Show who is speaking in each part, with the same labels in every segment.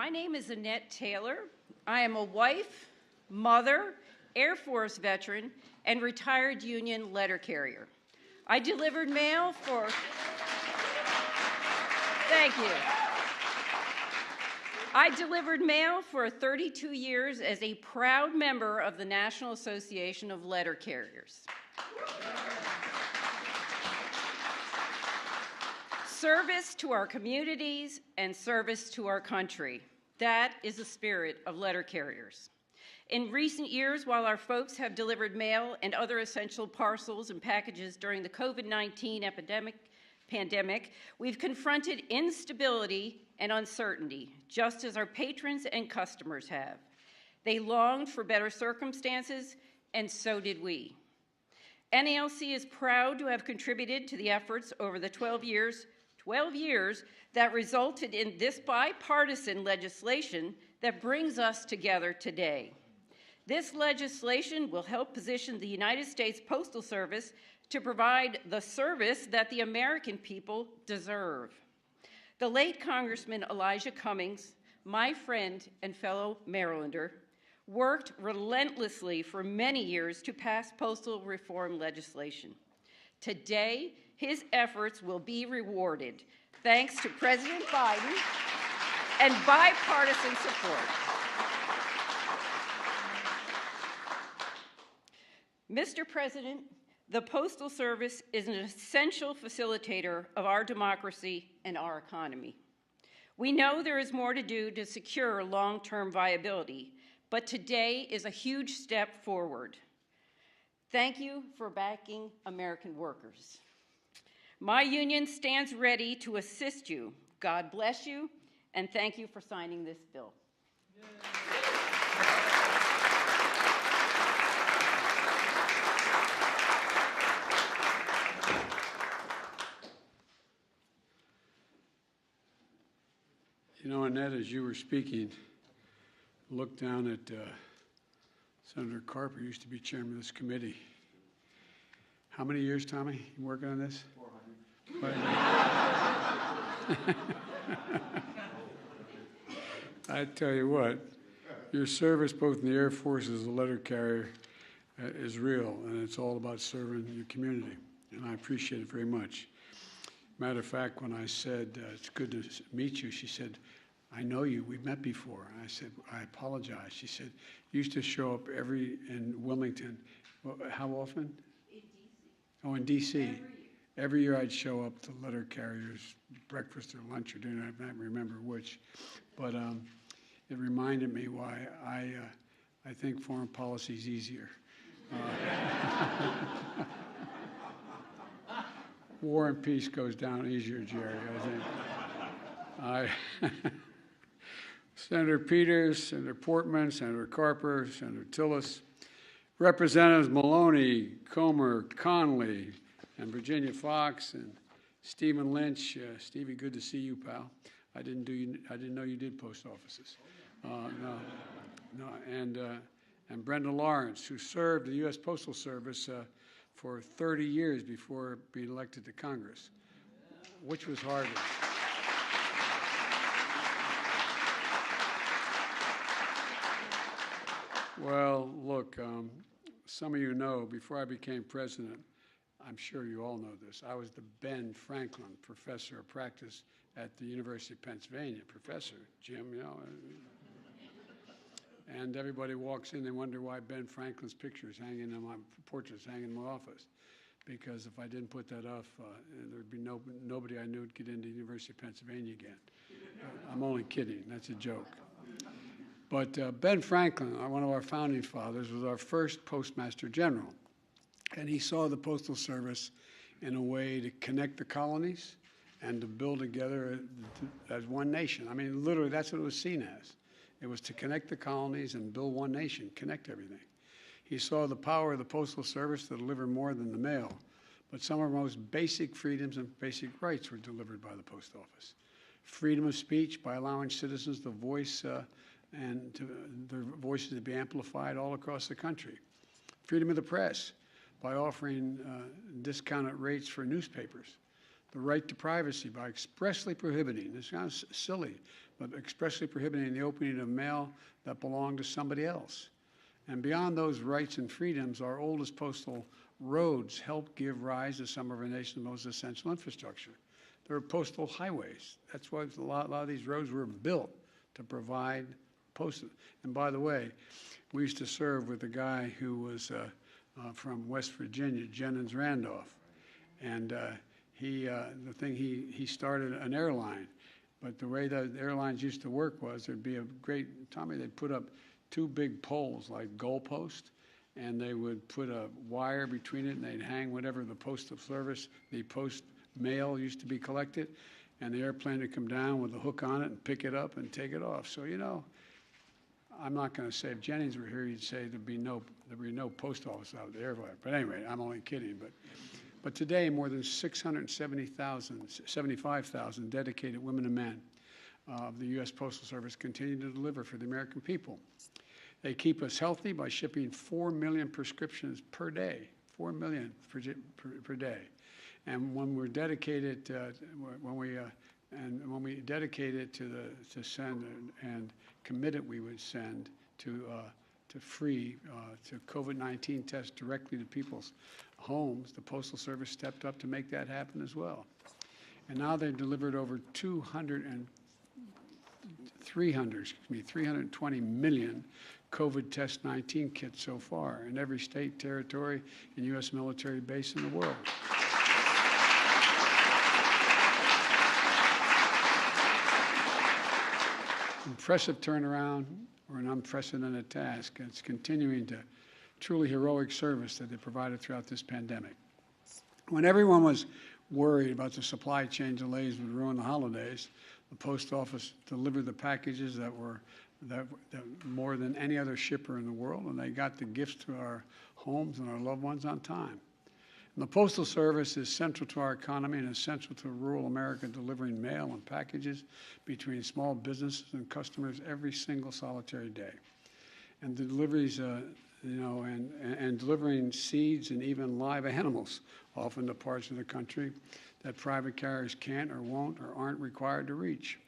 Speaker 1: My name is Annette Taylor. I am a wife, mother, Air Force veteran, and retired union letter carrier. I delivered mail for... Thank you. I delivered mail for 32 years as a proud member of the National Association of Letter Carriers. Service to our communities and service to our country. That is the spirit of letter carriers. In recent years, while our folks have delivered mail and other essential parcels and packages during the COVID-19 pandemic, we've confronted instability and uncertainty, just as our patrons and customers have. They longed for better circumstances, and so did we. NALC is proud to have contributed to the efforts over the 12 years that resulted in this bipartisan legislation that brings us together today. This legislation will help position the United States Postal Service to provide the service that the American people deserve. The late Congressman Elijah Cummings, my friend and fellow Marylander, worked relentlessly for many years to pass postal reform legislation. Today, his efforts will be rewarded thanks to President Biden and bipartisan support. Mr. President, the Postal Service is an essential facilitator of our democracy and our economy. We know there is more to do to secure long-term viability, but today is a huge step forward. Thank you for backing American workers. My union stands ready to assist you. God bless you, and thank you for signing this bill.
Speaker 2: You know, Annette, as you were speaking, look down at Senator Carper, who used to be chairman of this committee. How many years, Tommy, you working on this? 400. I tell you what, your service both in the Air Force as a letter carrier is real, and it's all about serving your community, and I appreciate it very much. Matter of fact, when I said, it's good to meet you, she said, I know you, we've met before. And I said, I apologize. She said, you used to show up in Wilmington. Well, how often?
Speaker 1: In D.C.
Speaker 2: Oh, in D.C. Every year I'd show up to letter carriers, breakfast or lunch or dinner, I can't remember which. But it reminded me why I think foreign policy is easier. War and peace goes down easier, Jerry, I think. Senator Peters, Senator Portman, Senator Carper, Senator Tillis, Representatives Maloney, Comer, Conley, and Virginia Fox, and Stephen Lynch. Stevie, good to see you, pal. I didn't know you did post offices. And Brenda Lawrence, who served the U.S. Postal Service for 30 years before being elected to Congress. Which was harder? Well, look, some of you know, before I became president, I'm sure you all know this, I was the Ben Franklin Professor of Practice at the University of Pennsylvania. Professor, Jim, you know. And everybody walks in, they wonder why Ben Franklin's picture is hanging in my portrait's hanging in my office. Because if I didn't put that off, there'd be nobody I knew would get into the University of Pennsylvania again. I'm only kidding, that's a joke. But Ben Franklin, one of our founding fathers, was our first Postmaster General. And he saw the Postal Service in a way to connect the colonies and to build together as one nation. I mean, literally, that's what it was seen as. It was to connect the colonies and build one nation, connect everything. He saw the power of the Postal Service to deliver more than the mail, but some of our most basic freedoms and basic rights were delivered by the Post Office. Freedom of speech by allowing citizens to voice and their voices to be amplified all across the country. Freedom of the press by offering discounted rates for newspapers. the right to privacy by expressly prohibiting, this sounds silly, but expressly prohibiting the opening of mail that belonged to somebody else. And beyond those rights and freedoms, our oldest postal roads help give rise to some of our nation's most essential infrastructure. There are postal highways. That's why a lot of these roads were built to provide postal. And by the way, we used to serve with a guy who was from West Virginia, Jennings Randolph. And he started an airline. But the way the airlines used to work was there'd be a great, Tommy, they'd put up 2 big poles like goalposts, and they would put a wire between it, and they'd hang whatever the Postal Service, the post mail used to be collected, and the airplane would come down with a hook on it and pick it up and take it off. So, you know, I'm not going to say if Jennings were here, he'd say there'd be no post office out there. But anyway, I'm only kidding. But today, more than 675,000 dedicated women and men of the U.S. Postal Service continue to deliver for the American people. They keep us healthy by shipping 4 million prescriptions per day, 4 million per day. And when we're dedicated, when we dedicated to send and committed, we would send to COVID-19 tests directly to people's homes. The Postal Service stepped up to make that happen as well. And now they've delivered over 320 million COVID test 19 kits so far in every state, territory, and U.S. military base in the world. Impressive turnaround or an unprecedented task. It's continuing to truly heroic service that they provided throughout this pandemic. When everyone was worried about the supply chain delays would ruin the holidays, the post office delivered the packages that more than any other shipper in the world, and they got the gifts to our homes and our loved ones on time. And the Postal Service is central to our economy and essential to rural America, delivering mail and packages between small businesses and customers every single solitary day. And the deliveries, and delivering seeds and even live animals, often to parts of the country that private carriers can't or won't or aren't required to reach.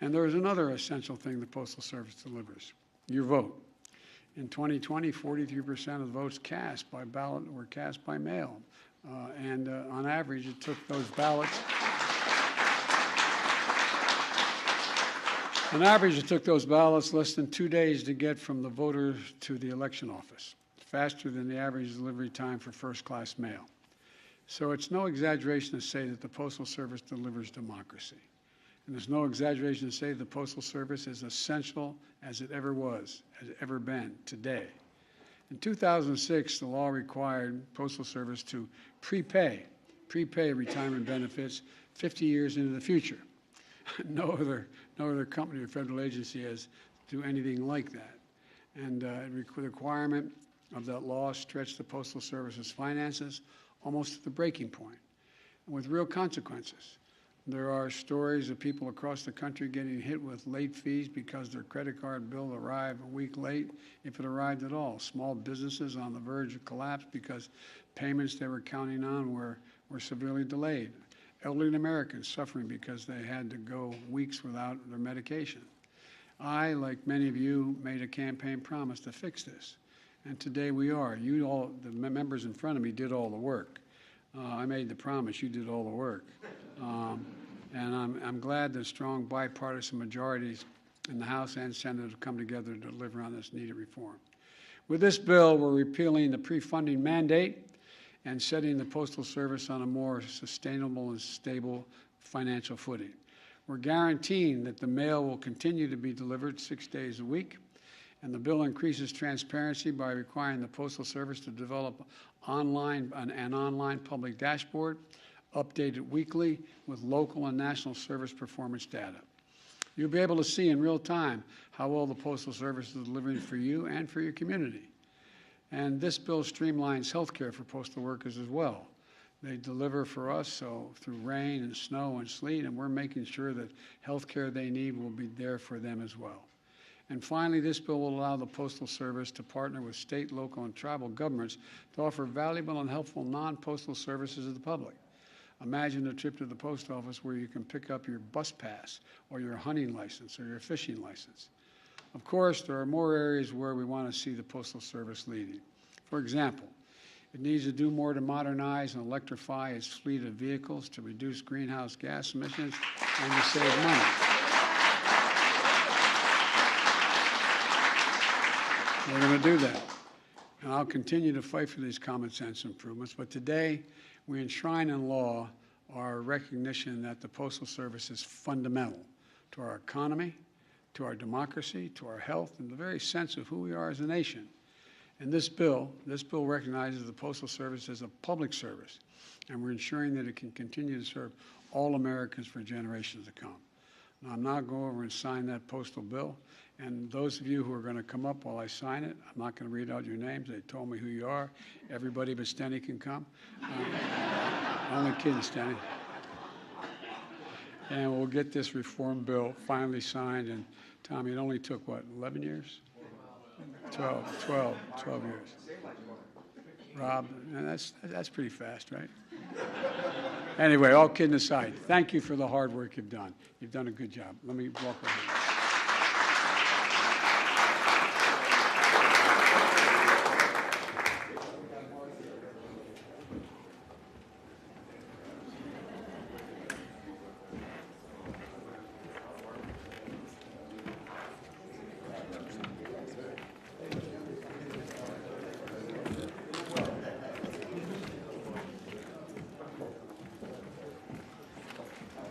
Speaker 2: And there is another essential thing the Postal Service delivers: your vote. In 2020, 43% of the votes cast by ballot were cast by mail. On average, it took those ballots. On average, it took those ballots less than 2 days to get from the voter to the election office, faster than the average delivery time for first-class mail. So it's no exaggeration to say that the Postal Service delivers democracy. And there's no exaggeration to say the Postal Service is essential as it ever was, has ever been today. In 2006, the law required Postal Service to prepay retirement benefits 50 years into the future. No other company or federal agency has do anything like that. And the requirement of that law stretched the Postal Service's finances almost to the breaking point, and with real consequences. There are stories of people across the country getting hit with late fees because their credit card bill arrived a week late, if it arrived at all. Small businesses on the verge of collapse because payments they were counting on were severely delayed. Elderly Americans suffering because they had to go weeks without their medication. I, like many of you, made a campaign promise to fix this. And today we are. You all, the members in front of me, did all the work. I made the promise. You did all the work. And I'm glad that strong bipartisan majorities in the House and Senate have come together to deliver on this needed reform. With this bill, we're repealing the pre-funding mandate and setting the Postal Service on a more sustainable and stable financial footing. We're guaranteeing that the mail will continue to be delivered 6 days a week, and the bill increases transparency by requiring the Postal Service to develop an online public dashboard, updated weekly with local and national service performance data. You'll be able to see in real time how well the Postal Service is delivering for you and for your community. And this bill streamlines health care for postal workers as well. They deliver for us through rain and snow and sleet, and we're making sure that health care they need will be there for them as well. And finally, this bill will allow the Postal Service to partner with state, local, and tribal governments to offer valuable and helpful non-postal services to the public. Imagine a trip to the post office where you can pick up your bus pass or your hunting license or your fishing license. Of course, there are more areas where we want to see the Postal Service leading. For example, it needs to do more to modernize and electrify its fleet of vehicles to reduce greenhouse gas emissions and to save money. We're going to do that. And I'll continue to fight for these common sense improvements, but today we enshrine in law our recognition that the Postal Service is fundamental to our economy, to our democracy, to our health, and the very sense of who we are as a nation. And this bill recognizes the Postal Service as a public service, and we're ensuring that it can continue to serve all Americans for generations to come. Now, I'm now going over and sign that postal bill, and those of you who are going to come up while I sign it, I'm not going to read out your names. They told me who you are. Everybody but Stenny can come. Only kidding, Stenny. And we'll get this reform bill finally signed. And, Tommy, it only took, what, 11 years? 12 years. Rob, and that's pretty fast, right? Anyway, all kidding aside, thank you for the hard work you've done. You've done a good job. Let me walk over here.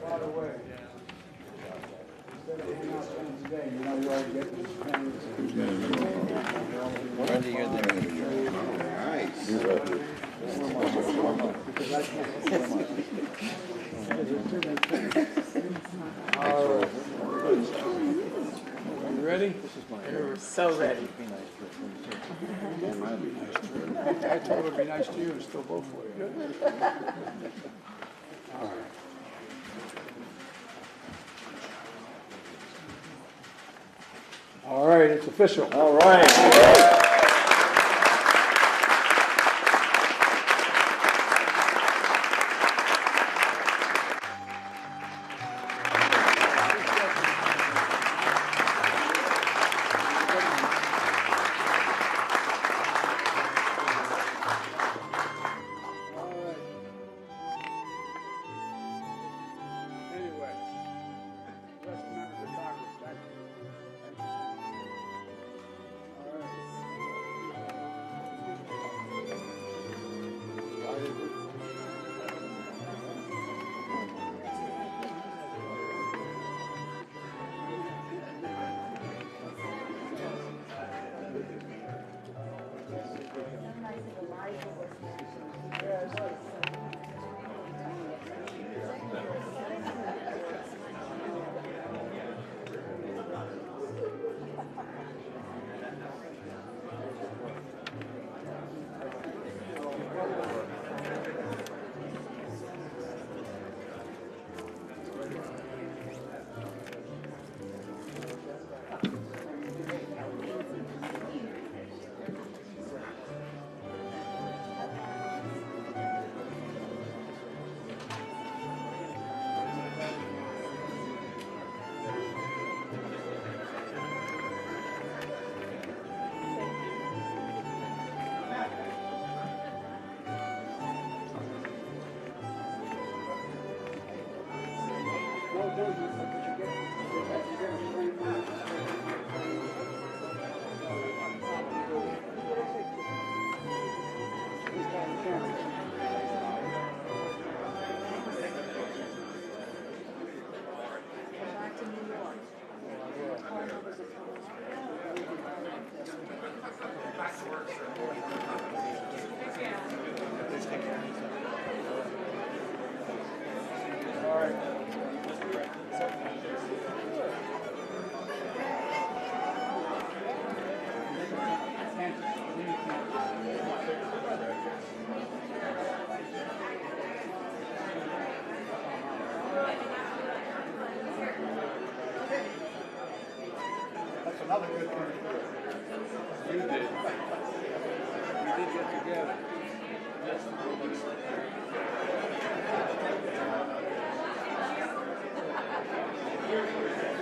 Speaker 2: By the way, instead of handing out pens today, you know you ought to get these pens.
Speaker 3: Randy, you're there. Nice.
Speaker 2: Because I can't. You ready?
Speaker 4: So ready.
Speaker 2: That might be nice to her. I told her it'd be nice to you and still vote for you. All right. All right, it's official.
Speaker 4: All right.
Speaker 2: Anyway, rest of the members of Congress, thank you. All right. That's another good thing. You did. We did get together.
Speaker 3: Thank you.